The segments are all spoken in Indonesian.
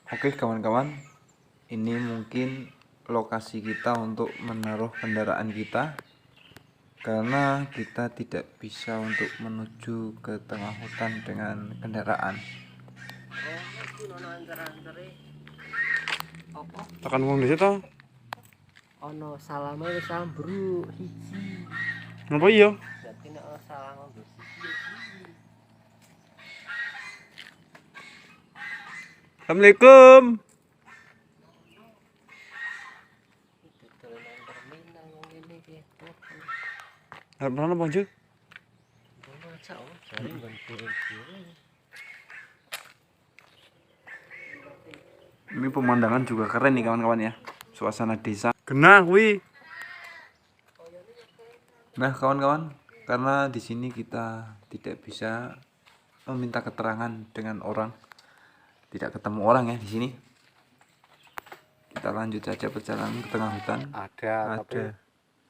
Oke kawan-kawan, ini mungkin lokasi kita untuk menaruh kendaraan kita karena kita tidak bisa untuk menuju ke tengah hutan dengan kendaraan. Tekan wong dhisik to. Ono salame wis salam bro siji. Napa iya? Dadi nek ono salam nggo siji. Assalamualaikum. Dodol nang terminal wong ngene iki. Arep nang apa, Ju? Ono aja oh, jare nggon dhewe. Ini pemandangan juga keren nih kawan-kawan ya, suasana desa. Genah kuwi. Nah kawan-kawan, karena di sini kita tidak bisa meminta keterangan dengan orang, tidak ketemu orang ya di sini. Kita lanjut saja perjalanan ke tengah hutan. Ada. Tapi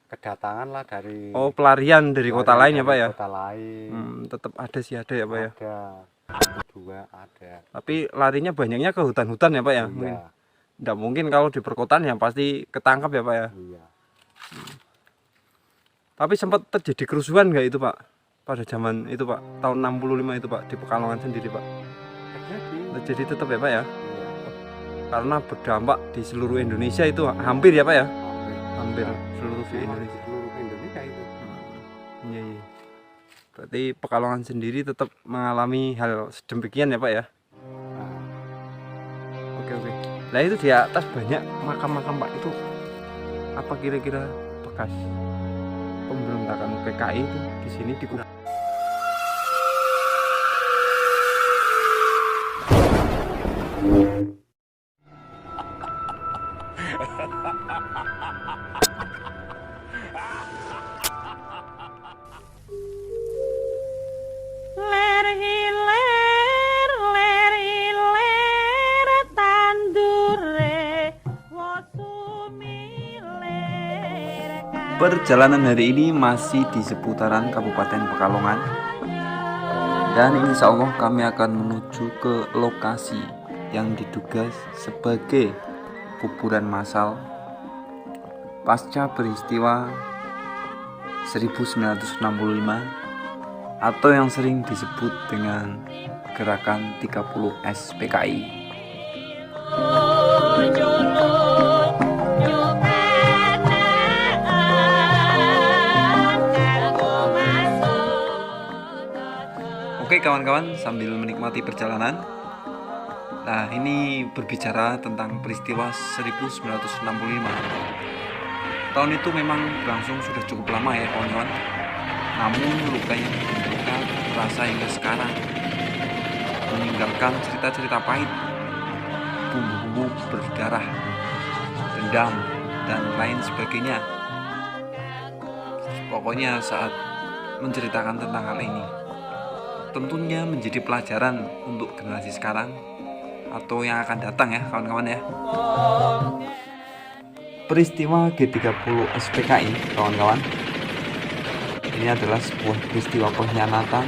kedatangan lah dari Pelarian dari kota lain ya Pak ya? Kota lain. Tetap ada sih, ada ya Pak ya? Ada. Dua ada. Tapi larinya banyaknya ke hutan-hutan ya Pak ya? Iya. Nggak mungkin kalau di perkotaan ya pasti ketangkap ya Pak ya? Iya. Tapi sempat terjadi kerusuhan nggak itu Pak? Pada zaman itu Pak, tahun 65 itu Pak, di Pekalongan sendiri Pak? Terjadi tetap ya Pak ya? Iya. Karena berdampak di seluruh Indonesia itu hampir ya Pak ya? Hampir seluruh di Indonesia. Seluruh Indonesia itu. Iya, iya. Berarti Pekalongan sendiri tetap mengalami hal sedemikian ya Pak ya? Nah, Oke. Nah itu di atas banyak makam-makam Pak, itu apa kira-kira bekas pemberontakan PKI itu di sini dikubur? Perjalanan hari ini masih di seputaran Kabupaten Pekalongan, dan insya Allah kami akan menuju ke lokasi yang diduga sebagai kuburan massal pasca peristiwa 1965 atau yang sering disebut dengan gerakan 30 SPKI. Oke kawan-kawan, sambil menikmati perjalanan. Nah ini berbicara tentang peristiwa 1965. Tahun itu memang berlangsung sudah cukup lama ya kawan-kawan. Namun luka yang ditimbulkan terasa hingga sekarang, meninggalkan cerita-cerita pahit, bumbu-bumbu berdarah, dendam, dan lain sebagainya. Pokoknya saat menceritakan tentang hal ini, tentunya menjadi pelajaran untuk generasi sekarang atau yang akan datang ya kawan-kawan ya. Peristiwa G30 SPKI kawan-kawan, ini adalah sebuah peristiwa pengkhianatan,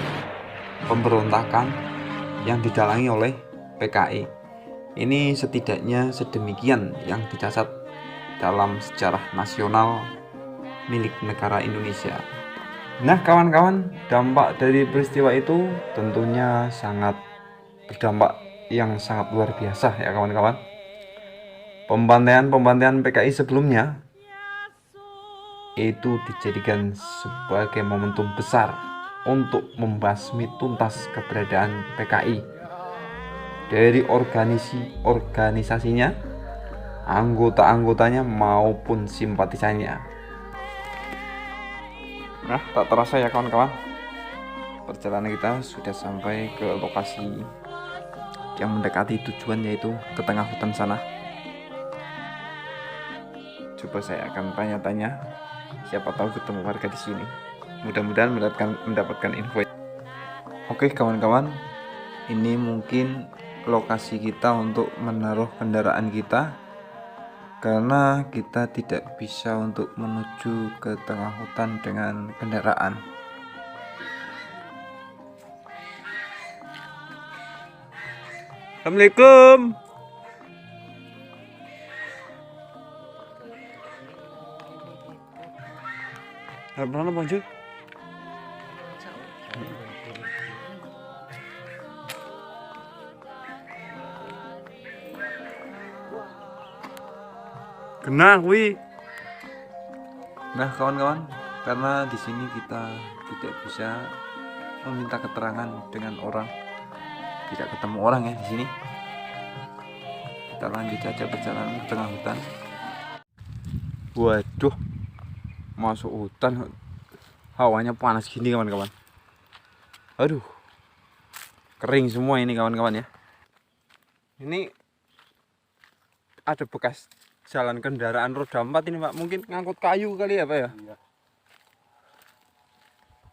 pemberontakan yang didalangi oleh PKI. Ini setidaknya sedemikian yang dicatat dalam sejarah nasional milik negara Indonesia. Nah kawan-kawan, dampak dari peristiwa itu tentunya sangat berdampak yang sangat luar biasa ya kawan-kawan. Pembantaian PKI sebelumnya itu dijadikan sebagai momentum besar untuk membasmi tuntas keberadaan PKI dari organisasinya, anggota-anggotanya maupun simpatisannya. Nah, tak terasa ya kawan-kawan, perjalanan kita sudah sampai ke lokasi yang mendekati tujuan, yaitu ke tengah hutan sana. Coba saya akan tanya-tanya, siapa tahu ketemu warga di sini. Mudah-mudahan mendapatkan info. Oke kawan-kawan, ini mungkin lokasi kita untuk menaruh kendaraan kita, karena kita tidak bisa untuk menuju ke tengah hutan dengan kendaraan. Assalamualaikum. Pelan-pelan Bang Jul. Kena kuwi. Nah, kawan-kawan, karena di sini kita tidak bisa meminta keterangan dengan orang, tidak ketemu orang ya di sini. Kita lanjut saja perjalanan ke tengah hutan. Waduh, masuk hutan, hawanya panas gini kawan-kawan. Aduh, kering semua ini kawan-kawan ya. Ini ada bekas jalan kendaraan roda 4 ini Pak, mungkin ngangkut kayu kali ya Pak ya. Iya.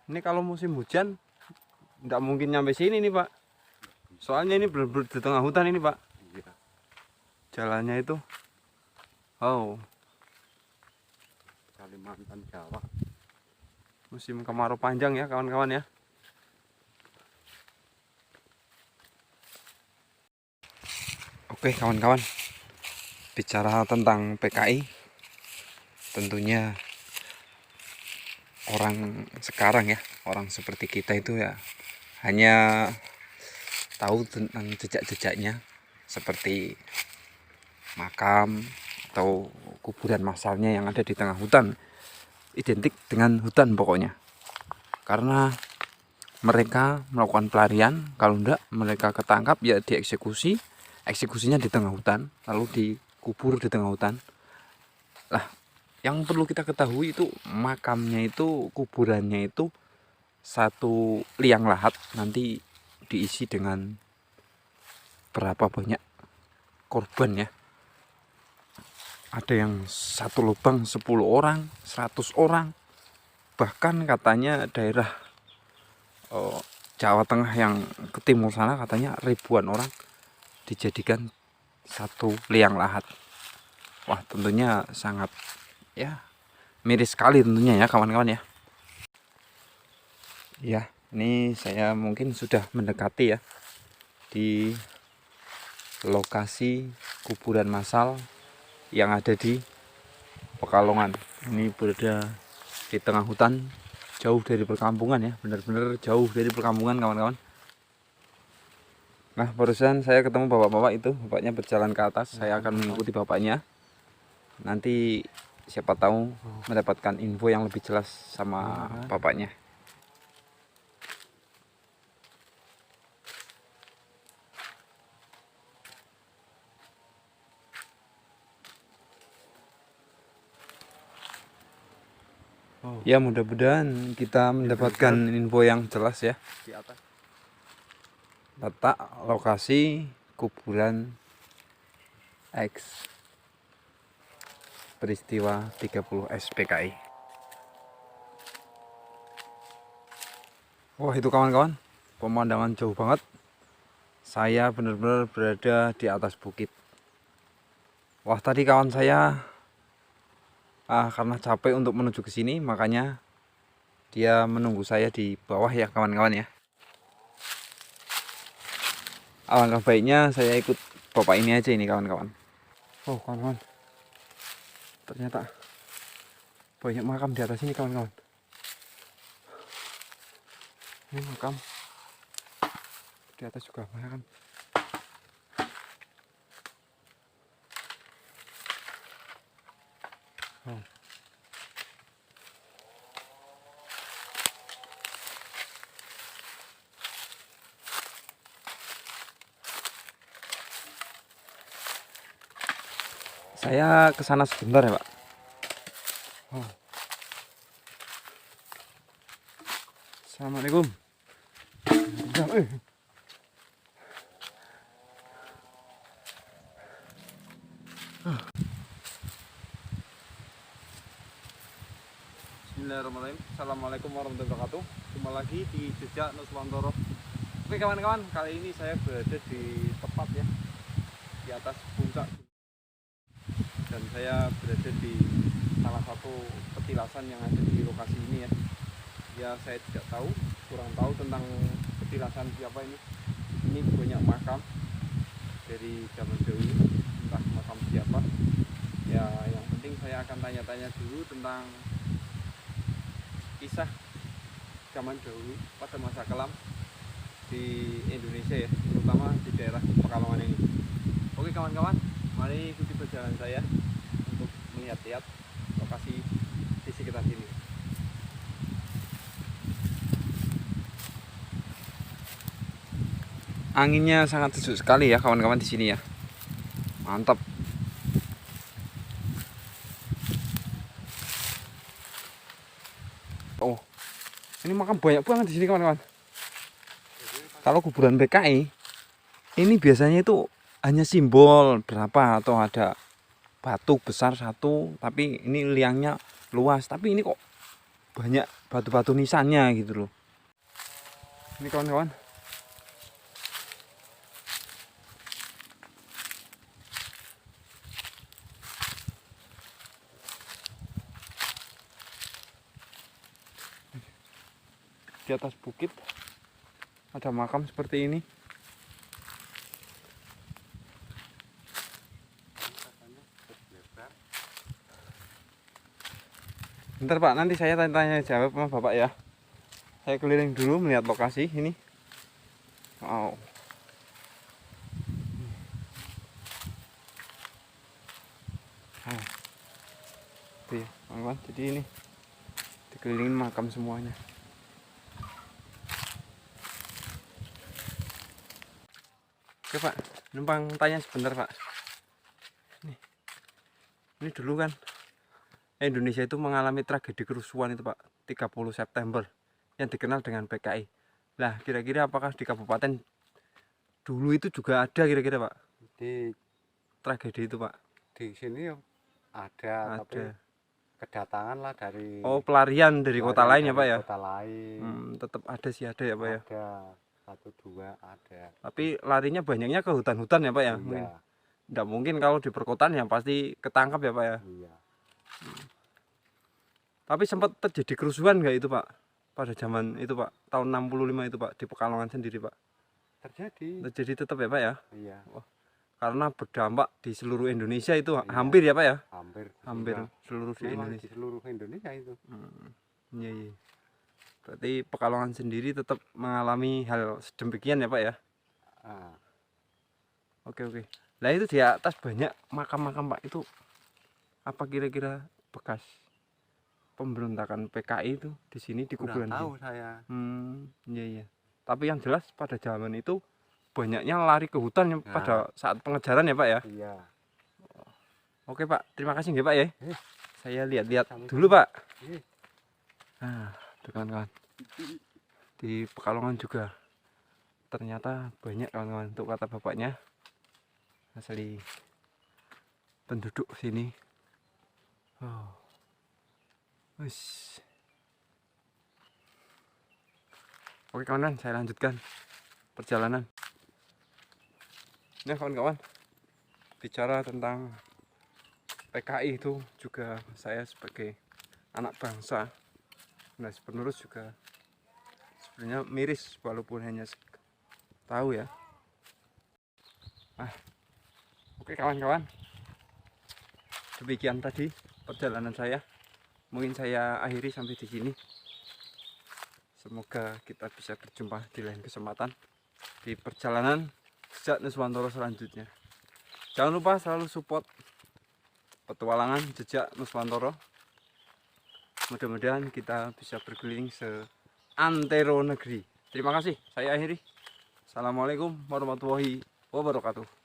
Ini kalau musim hujan nggak mungkin nyampe sini nih Pak, soalnya ini benar-benar di tengah hutan ini Pak. Iya. Jalannya itu Kalimantan Jawa. musim kemarau panjang ya kawan-kawan ya. Oke kawan-kawan, bicara tentang PKI, tentunya orang sekarang ya, orang seperti kita itu ya hanya tahu tentang jejak-jejaknya seperti makam atau kuburan massalnya yang ada di tengah hutan, identik dengan hutan pokoknya. Karena mereka melakukan pelarian, kalau enggak mereka ketangkap ya dieksekusi, eksekusinya di tengah hutan, lalu dikubur di tengah hutan. Lah, yang perlu kita ketahui itu makamnya itu, kuburannya itu satu liang lahat nanti diisi dengan berapa banyak korban ya. Ada yang satu lubang 10 orang, 100 orang. Bahkan katanya daerah Jawa Tengah yang ke timur sana katanya ribuan orang dijadikan satu liang lahat. Wah, tentunya sangat ya miris sekali tentunya ya kawan-kawan ya. Ya, ini saya mungkin sudah mendekati ya di lokasi kuburan massal yang ada di Pekalongan. Ini berada di tengah hutan, jauh dari perkampungan ya, benar-benar jauh dari perkampungan kawan-kawan. Nah, barusan saya ketemu bapak-bapak itu, bapaknya berjalan ke atas, saya akan mengikuti bapaknya. Nanti siapa tahu mendapatkan info yang lebih jelas sama bapaknya. Ya, mudah-mudahan kita mendapatkan info yang jelas ya. Di atas. Letak lokasi kuburan X peristiwa 30 SPKI. Wah, itu kawan-kawan, pemandangan jauh banget. Saya benar-benar berada di atas bukit. Wah, tadi kawan saya karena capek untuk menuju ke sini, makanya dia menunggu saya di bawah ya kawan-kawan ya. Alangkah baiknya saya ikut bapak ini aja ini kawan-kawan. Oh kawan-kawan, ternyata banyak makam di atas ini kawan-kawan. Ini makam di atas juga makam. Oh. Saya ke sana sebentar ya, Pak. Oh. Assalamualaikum. Bismillahirrahmanirrahim. Assalamualaikum warahmatullahi wabarakatuh. Jumpa lagi di Jejak Nuswantoro. Oke kawan-kawan, kali ini saya berada di tepat ya, di atas puncak, dan saya berada di salah satu petilasan yang ada di lokasi ini ya. Ya, saya tidak tahu, kurang tahu tentang petilasan siapa ini. Ini banyak makam dari zaman dahulu, entah makam siapa. Ya, yang penting saya akan tanya-tanya dulu tentang kisah zaman dahulu pada masa kelam di Indonesia ya, terutama di daerah Pekalongan ini. Oke kawan-kawan, mari ikuti perjalanan saya untuk melihat-lihat lokasi di sekitar sini. Anginnya sangat sejuk sekali ya kawan-kawan di sini ya. Mantap. Oh, ini makam banyak banget di sini kawan-kawan. Kalau kuburan PKI, ini biasanya itu hanya simbol berapa atau ada batu besar satu, tapi ini liangnya luas. Tapi ini kok banyak batu-batu nisannya gitu loh. Ini kawan-kawan. Di atas bukit ada makam seperti ini. Bentar Pak, nanti saya tanya jawab sama Bapak ya. Saya keliling dulu melihat lokasi ini. Wow. Tuh ya, kawan-kawan. Jadi ini dikelilingin makam semuanya. Oke Pak, numpang tanya sebentar Pak. Ini dulu kan Indonesia itu mengalami tragedi kerusuhan itu Pak, 30 September yang dikenal dengan PKI. Nah, kira-kira apakah di kabupaten dulu itu juga ada kira-kira Pak? Di Tragedi itu Pak? di sini ada, tapi kedatangan lah dari Oh, pelarian dari kota lain ya Pak ya? Kota lain. Tetap ada sih ada ya Pak ya? Ada, satu dua ada. Tapi larinya banyaknya ke hutan-hutan ya Pak ya? Mungkin. Iya, Nggak mungkin kalau di perkotaan yang pasti ketangkap ya Pak ya? iya. Tapi sempat terjadi kerusuhan nggak itu Pak? Pada zaman itu Pak, tahun 65 itu Pak, di Pekalongan sendiri Pak? Terjadi tetap ya Pak ya? Iya. Karena berdampak di seluruh Indonesia itu Iya. hampir ya Pak ya? Hampir Seluruh di memang Indonesia. di seluruh Indonesia itu. Iya, iya. Berarti Pekalongan sendiri tetap mengalami hal sedemikian ya Pak ya? Ah, Oke, oke. Nah itu di atas banyak makam-makam Pak, itu apa kira-kira bekas pemberontakan PKI itu di sini di kurang kuburan tahu ini? saya. Iya, iya. Tapi yang jelas pada zaman itu banyaknya lari ke hutan Nah. pada saat pengejaran ya Pak ya? Iya. Oke Pak, terima kasih nggih Pak ya. Saya lihat-lihat Sama-sama. dulu Pak. Iya. Nah, tuh kawan-kawan. Di Pekalongan juga ternyata banyak kawan-kawan, untuk kata bapaknya asli penduduk sini. Oh. Wis. Oke kawan-kawan, saya lanjutkan perjalanan. Nah kawan-kawan, bicara tentang PKI itu juga saya sebagai anak bangsa, nah penerus juga sebenarnya miris walaupun hanya tahu ya. Oke kawan-kawan, demikian tadi perjalanan saya. Mungkin saya akhiri sampai di sini. Semoga kita bisa berjumpa di lain kesempatan di perjalanan Jejak Nuswantoro selanjutnya. Jangan lupa selalu support petualangan Jejak Nuswantoro. Mudah-mudahan kita bisa berkeliling seantero negeri. Terima kasih. Saya akhiri. Assalamualaikum warahmatullahi wabarakatuh.